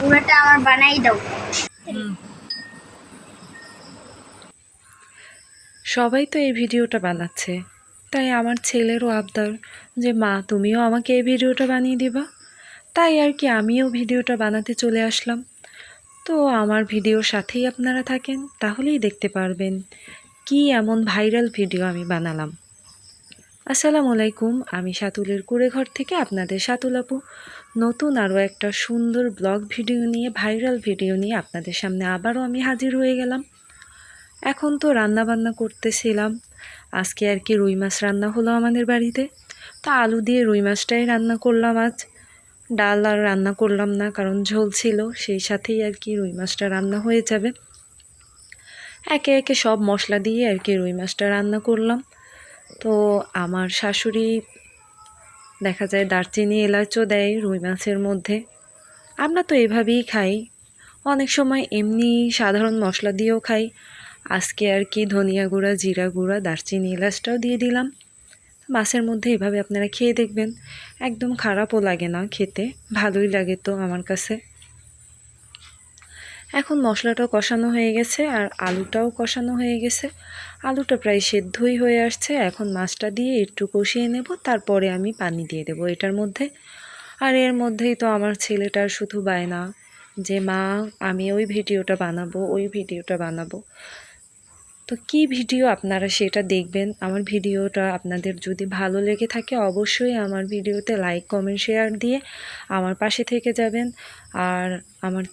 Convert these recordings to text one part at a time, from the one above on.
পুরোটা আমার বানাই দাও। সবাই তো এই ভিডিওটা বানাচ্ছে, তাই আমার ছেলেরও আবদার যে মা তুমিও আমাকে এই ভিডিওটা বানিয়ে দিবা। তাই আর কি আমিও ভিডিওটা বানাতে চলে আসলাম। তো আমার ভিডিওর সাথেই আপনারা থাকেন, তাহলেই দেখতে পারবেন কি এমন ভাইরাল ভিডিও আমি বানালাম। আসসালামু আলাইকুম, আমি শাতুলের কুড়েঘর থেকে আপনাদের শাতুল আপু নতুন আরও একটা সুন্দর ব্লগ ভিডিও নিয়ে, ভাইরাল ভিডিও নিয়ে আপনাদের সামনে আবারও আমি হাজির হয়ে গেলাম। এখন তো রান্না বান্না করতেছিলাম। আজকে আর কি রুই মাছ রান্না হলো আমাদের বাড়িতে। তো আলু দিয়ে রুই মাছটাই রান্না করলাম আজ। ডাল আর রান্না করলাম না, কারণ ঝোল ছিল, সেই সাথেই আর কি রুই মাছটা রান্না হয়ে যাবে। একে একে সব মশলা দিয়ে আর কি রুই মাছটা রান্না করলাম। তো আমার শাশুড়ি দেখা যায় দারচিনি এলাচও দেয় রুই মাছের মধ্যে। আমরা তো এভাবেই খাই, অনেক সময় এমনি সাধারণ মশলা দিয়েও খাই। আজকে আর কি ধনিয়া গুঁড়া, জিরা গুঁড়া, দারচিনি এলাচটাও দিয়ে দিলাম মাছের মধ্যে। এভাবে আপনারা খেয়ে দেখবেন, একদম খারাপও লাগে না খেতে, ভালোই লাগে তো আমার কাছে। এখন মশলাটাও কষানো হয়ে গেছে আর আলুটাও কষানো হয়ে গেছে। আলুটা প্রায় সেদ্ধই হয়ে আসছে। এখন মাছটা দিয়ে একটু কষিয়ে নেব, তারপরে আমি পানি দিয়ে দেব এটার মধ্যে। আর এর মধ্যেই তো আমার ছেলেটার শুধু বায়না যে মা আমি ওই ভিডিওটা বানাবো, ওই ভিডিওটা বানাবো। তো কি ভিডিও আপনারা সেটা দেখবেন। আমার ভিডিওটা আপনাদের যদি ভালো লেগে থাকে অবশ্যই আমার ভিডিওতে লাইক কমেন্ট শেয়ার দিয়ে আমার পাশে থেকে যাবেন। আর আমার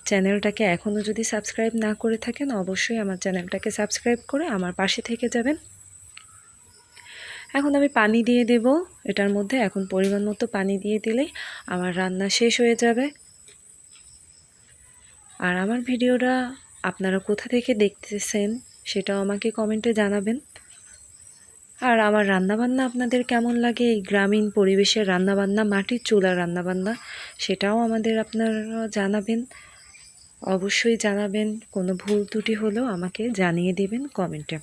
চ্যানেলটাকে এখনও যদি সাবস্ক্রাইব না করে থাকেন অবশ্যই আমার চ্যানেলটাকে সাবস্ক্রাইব করে আমার পাশে থেকে যাবেন। এখন আমি পানি দিয়ে দেব এটার মধ্যে। এখন পরিমাণ মতো পানি দিয়ে দিলেই আমার রান্না শেষ হয়ে যাবে। আর আমার ভিডিওটা আপনারা কোথা থেকে দেখতেছেন সেটাও আমাকে কমেন্টে জানাবেন। আর আমার রান্নাবান্না আপনাদের কেমন লাগে, এই গ্রামীণ পরিবেশের রান্নাবান্না, মাটির চুলার রান্নাবান্না, সেটাও আপনারা জানাবেন। অবশ্যই জানাবেন, কোনো ভুল ত্রুটি হলেও আমাকে জানিয়ে দেবেন কমেন্টে।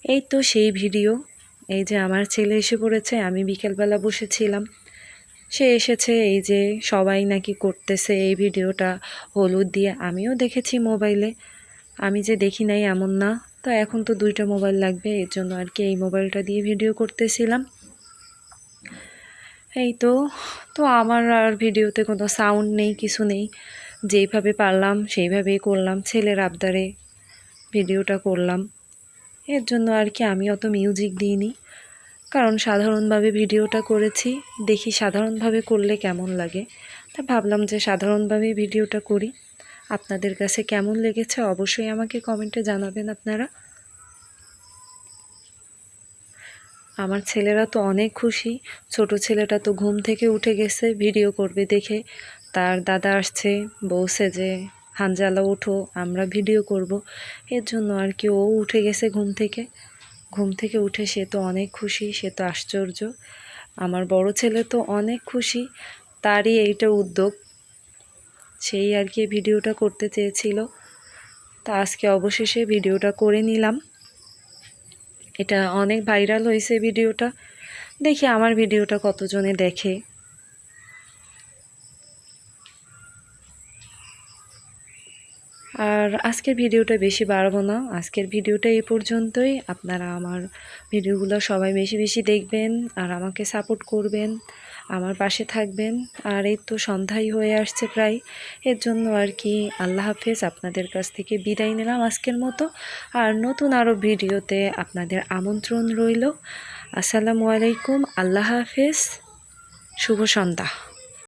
এই তো সেই ভিডিও। এই যে আমার ছেলে এসে পড়েছে, আমি বিকেলবেলা বসেছিলাম, সে এসেছে। এই যে সবাই নাকি করতেছে এই ভিডিওটা হলুদ দিয়ে, আমিও দেখেছি মোবাইলে, আমি যে দেখি নাই এমন না। তো এখন তো দুইটা মোবাইল লাগবে, এর জন্য আর কি এই মোবাইলটা দিয়ে ভিডিও করতেছিলাম। এই তো তো আমার আর ভিডিওতে কোনো সাউন্ড নেই, কিছু নেই, যেইভাবে পারলাম সেইভাবেই করলাম, ছেলের আবদারে ভিডিওটা করলাম। এর জন্য আর কি আমি অত মিউজিক দিইনি, কারণ সাধারণভাবে ভিডিওটা করেছি, দেখি সাধারণভাবে করলে কেমন লাগে। তা ভাবলাম যে সাধারণভাবেই ভিডিওটা করি। আপনাদের কাছে কেমন লেগেছে অবশ্যই আমাকে কমেন্টে জানাবেন আপনারা। আমার ছেলেরা তো অনেক খুশি। ছোট ছেলেটা তো ঘুম থেকে উঠে গেছে ভিডিও করবে দেখে। তার দাদা আসছে, বলছে যে হানজালা ওঠো আমরা ভিডিও করব। এর জন্য আর কি ও উঠে গেছে ঘুম থেকে উঠে সে তো অনেক খুশি, সে তো আশ্চর্য। আমার বড় ছেলে তো অনেক খুশি, তারই এইটা উদ্যোগ, সেই আর কি ভিডিওটা করতে চেয়েছিল। তা আজকে অবশেষে ভিডিওটা করে নিলাম। এটা অনেক ভাইরাল হয়েছে ভিডিওটা, দেখি আমার ভিডিওটা কতজনে দেখে। আর আজকের ভিডিওটা বেশি বাড়াবো না, আজকের ভিডিওটা এই পর্যন্তই। আপনারা আমার ভিডিওগুলো সবাই বেশি বেশি দেখবেন আর আমাকে সাপোর্ট করবেন, আমার পাশে থাকবেন। আর এই তো সন্ধ্যাই হয়ে আসছে প্রায়, এর জন্য আর কি আল্লাহ হাফেজ, আপনাদের কাছ থেকে বিদায় নিলাম আজকের মতো। আর নতুন আরও ভিডিওতে আপনাদের আমন্ত্রণ রইল। আসসালামু আলাইকুম, আল্লাহ হাফেজ, শুভ সন্ধ্যা।